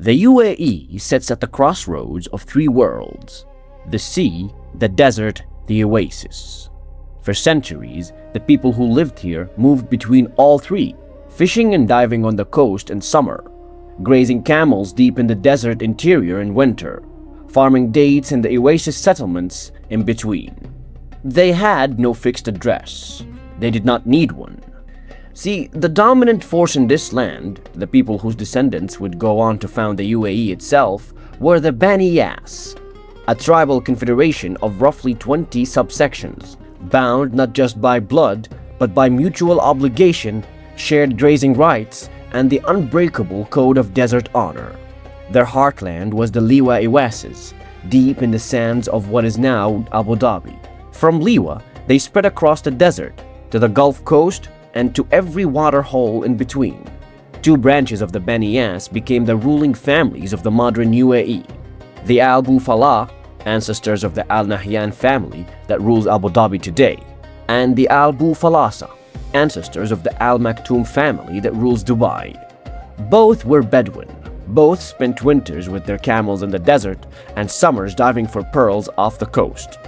The UAE sits at the crossroads of three worlds: the sea, the desert, the oasis. For centuries, the people who lived here moved between all three, fishing and diving on the coast in summer, grazing camels deep in the desert interior in winter, farming dates in the oasis settlements in between. They had no fixed address. They did not need one. See, the dominant force in this land, the people whose descendants would go on to found the UAE itself, were the Bani Yas, a tribal confederation of roughly 20 subsections, bound not just by blood, but by mutual obligation, shared grazing rights, and the unbreakable code of desert honor. Their heartland was the Liwa Oasis, deep in the sands of what is now Abu Dhabi. From Liwa, they spread across the desert, to the Gulf Coast, and to every water hole in between. Two branches of the Bani Yas became the ruling families of the modern UAE. The Al Falah, ancestors of the Al Nahyan family that rules Abu Dhabi today, and the Al Falasa, ancestors of the Al Maktoum family that rules Dubai. Both were Bedouin. Both spent winters with their camels in the desert and summers diving for pearls off the coast.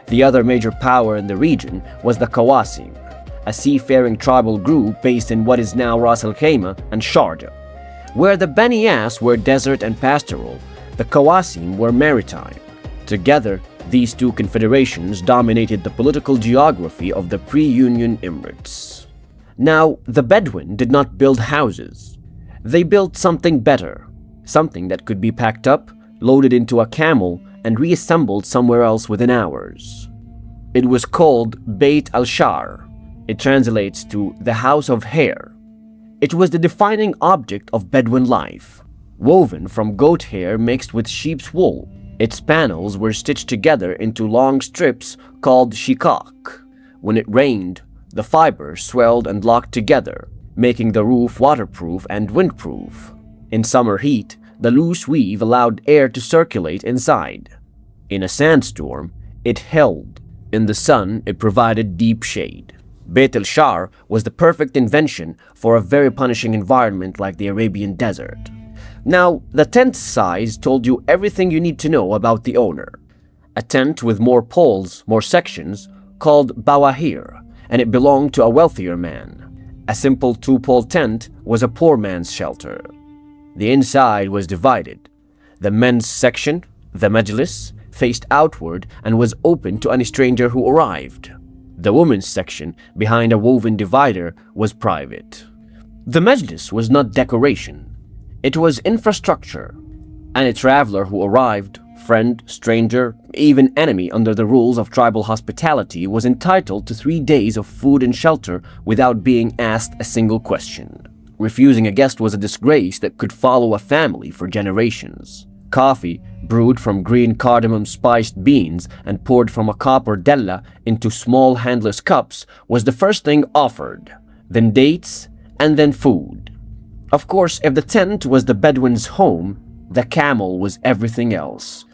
The other major power in the region was the Qawasim, a seafaring tribal group based in what is now Ras Al Khaimah and Sharjah. Where the Bani Yas were desert and pastoral, the Qawasim were maritime. Together, these two confederations dominated the political geography of the pre-Union Emirates. Now, the Bedouin did not build houses. They built something better, something that could be packed up, loaded into a camel, and reassembled somewhere else within hours. It was called Bait Al Sha'ar. It translates to the house of hair. It was the defining object of Bedouin life, woven from goat hair mixed with sheep's wool. Its panels were stitched together into long strips called shikak. When it rained, the fibers swelled and locked together, making the roof waterproof and windproof. In summer heat, the loose weave allowed air to circulate inside. In a sandstorm, it held. In the sun, it provided deep shade. Bait Al Sha'ar was the perfect invention for a very punishing environment like the Arabian desert. Now, the tent size told you everything you need to know about the owner. A tent with more poles, more sections, called bawahir, and it belonged to a wealthier man. A simple two-pole tent was a poor man's shelter. The inside was divided. The men's section, the majlis, faced outward and was open to any stranger who arrived. The women's section, behind a woven divider, was private. The majlis was not decoration. It was infrastructure. Any traveler who arrived, friend, stranger, even enemy under the rules of tribal hospitality was entitled to 3 days of food and shelter without being asked a single question. Refusing a guest was a disgrace that could follow a family for generations. Coffee, brewed from green cardamom-spiced beans and poured from a copper della into small handless cups, was the first thing offered, then dates, and then food. Of course, if the tent was the Bedouin's home, the camel was everything else.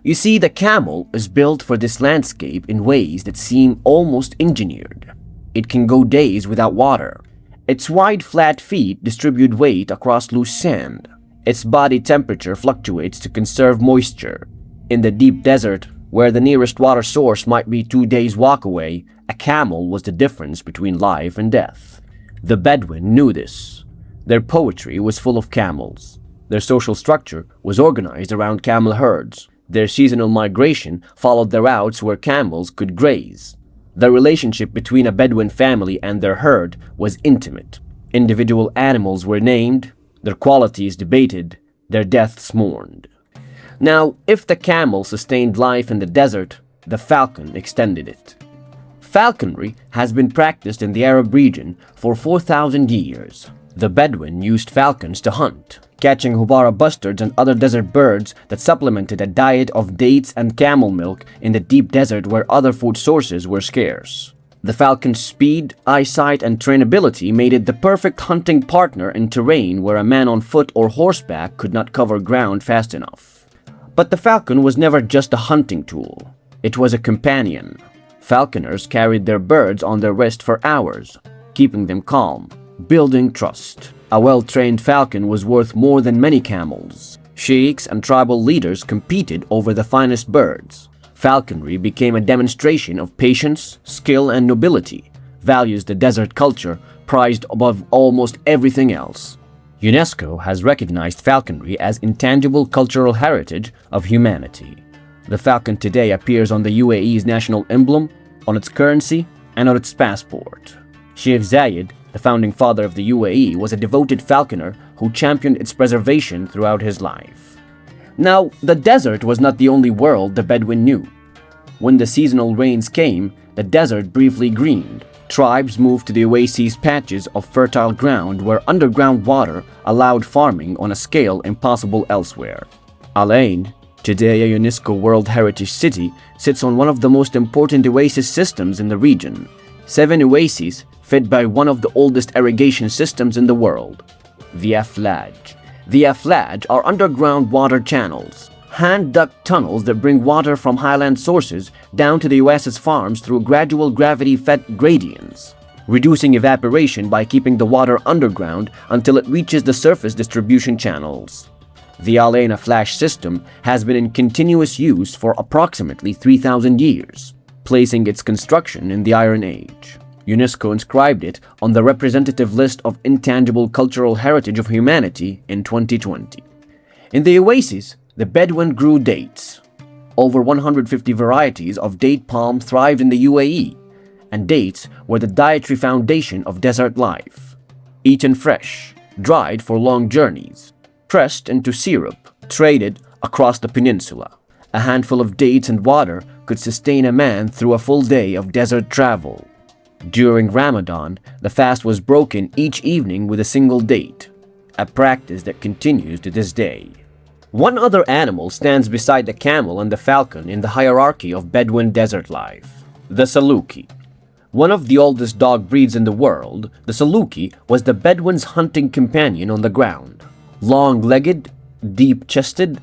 You see, the camel is built for this landscape in ways that seem almost engineered. It can go days without water. Its wide, flat feet distribute weight across loose sand. Its body temperature fluctuates to conserve moisture. In the deep desert, where the nearest water source might be 2 days' walk away, a camel was the difference between life and death. The Bedouin knew this. Their poetry was full of camels. Their social structure was organized around camel herds. Their seasonal migration followed the routes where camels could graze. The relationship between a Bedouin family and their herd was intimate. Individual animals were named, their qualities debated, their deaths mourned. Now, if the camel sustained life in the desert, the falcon extended it. Falconry has been practiced in the Arab region for 4,000 years. The Bedouin used falcons to hunt, catching hubara bustards and other desert birds that supplemented a diet of dates and camel milk in the deep desert where other food sources were scarce. The falcon's speed, eyesight, and trainability made it the perfect hunting partner in terrain where a man on foot or horseback could not cover ground fast enough. But the falcon was never just a hunting tool. It was a companion. Falconers carried their birds on their wrist for hours, keeping them calm, building trust. A well-trained falcon was worth more than many camels. Sheikhs and tribal leaders competed over the finest birds. Falconry became a demonstration of patience, skill, and nobility, values the desert culture prized above almost everything else. UNESCO has recognized falconry as intangible cultural heritage of humanity. The falcon today appears on the UAE's national emblem, on its currency, and on its passport. Sheikh Zayed, the founding father of the UAE, was a devoted falconer who championed its preservation throughout his life. Now, the desert was not the only world the Bedouin knew. When the seasonal rains came, the desert briefly greened. Tribes moved to the oases, patches of fertile ground where underground water allowed farming on a scale impossible elsewhere. Al Ain, today a UNESCO World Heritage City, sits on one of the most important oasis systems in the region. 7 oases fed by one of the oldest irrigation systems in the world, the Aflaj. The Aflaj are underground water channels, hand-dug tunnels that bring water from highland sources down to the oasis farms through gradual gravity-fed gradients, reducing evaporation by keeping the water underground until it reaches the surface distribution channels. The Al Ain Aflaj system has been in continuous use for approximately 3,000 years, placing its construction in the Iron Age. UNESCO inscribed it on the representative list of intangible cultural heritage of humanity in 2020. In the oasis, the Bedouin grew dates. Over 150 varieties of date palm thrived in the UAE, and dates were the dietary foundation of desert life. Eaten fresh, dried for long journeys, pressed into syrup, traded across the peninsula. A handful of dates and water could sustain a man through a full day of desert travel. During Ramadan, the fast was broken each evening with a single date, a practice that continues to this day. One other animal stands beside the camel and the falcon in the hierarchy of Bedouin desert life: the Saluki. One of the oldest dog breeds in the world, the Saluki was the Bedouin's hunting companion on the ground. Long-legged, deep-chested,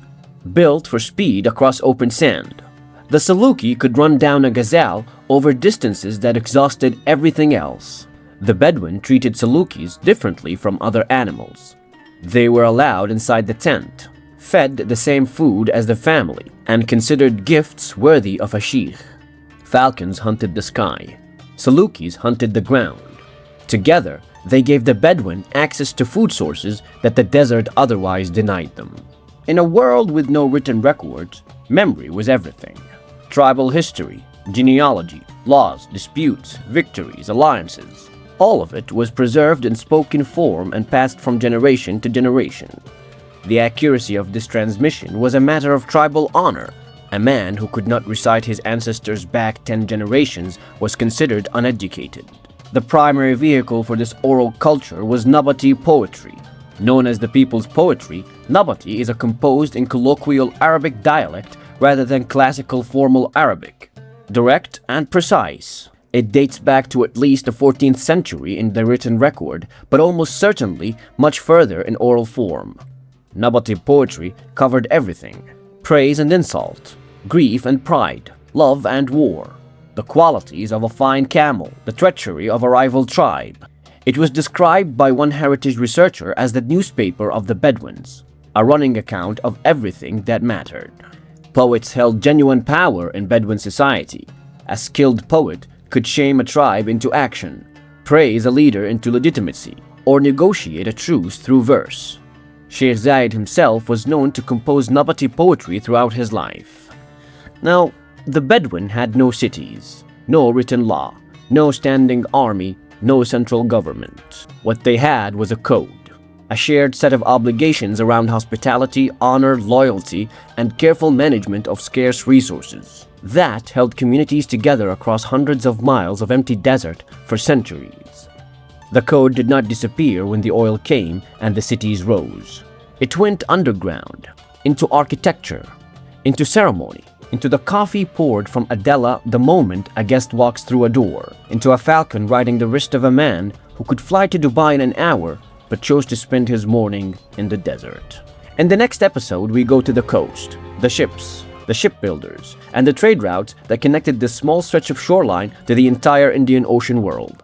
built for speed across open sand, the Saluki could run down a gazelle over distances that exhausted everything else. The Bedouin treated Salukis differently from other animals. They were allowed inside the tent, fed the same food as the family, and considered gifts worthy of a sheikh. Falcons hunted the sky. Salukis hunted the ground. Together, they gave the Bedouin access to food sources that the desert otherwise denied them. In a world with no written records, memory was everything. Tribal history, genealogy, laws, disputes, victories, alliances, all of it was preserved in spoken form and passed from generation to generation. The accuracy of this transmission was a matter of tribal honor. A man who could not recite his ancestors back 10 generations was considered uneducated. The primary vehicle for this oral culture was Nabati poetry. Known as the people's poetry, Nabati is a composed in colloquial Arabic dialect rather than classical formal Arabic. Direct and precise. It dates back to at least the 14th century in the written record, but almost certainly much further in oral form. Nabati poetry covered everything: praise and insult, grief and pride, love and war, the qualities of a fine camel, the treachery of a rival tribe. It was described by one heritage researcher as the newspaper of the Bedouins, a running account of everything that mattered. Poets held genuine power in Bedouin society. A skilled poet could shame a tribe into action, praise a leader into legitimacy, or negotiate a truce through verse. Sheikh Zayed himself was known to compose Nabati poetry throughout his life. Now, the Bedouin had no cities, no written law, no standing army, no central government. What they had was a code, a shared set of obligations around hospitality, honor, loyalty, and careful management of scarce resources. That held communities together across hundreds of miles of empty desert for centuries. The code did not disappear when the oil came and the cities rose. It went underground, into architecture, into ceremony, into the coffee poured from Adela the moment a guest walks through a door, into a falcon riding the wrist of a man who could fly to Dubai in an hour but chose to spend his morning in the desert. In the next episode, we go to the coast, the ships, the shipbuilders, and the trade routes that connected this small stretch of shoreline to the entire Indian Ocean world.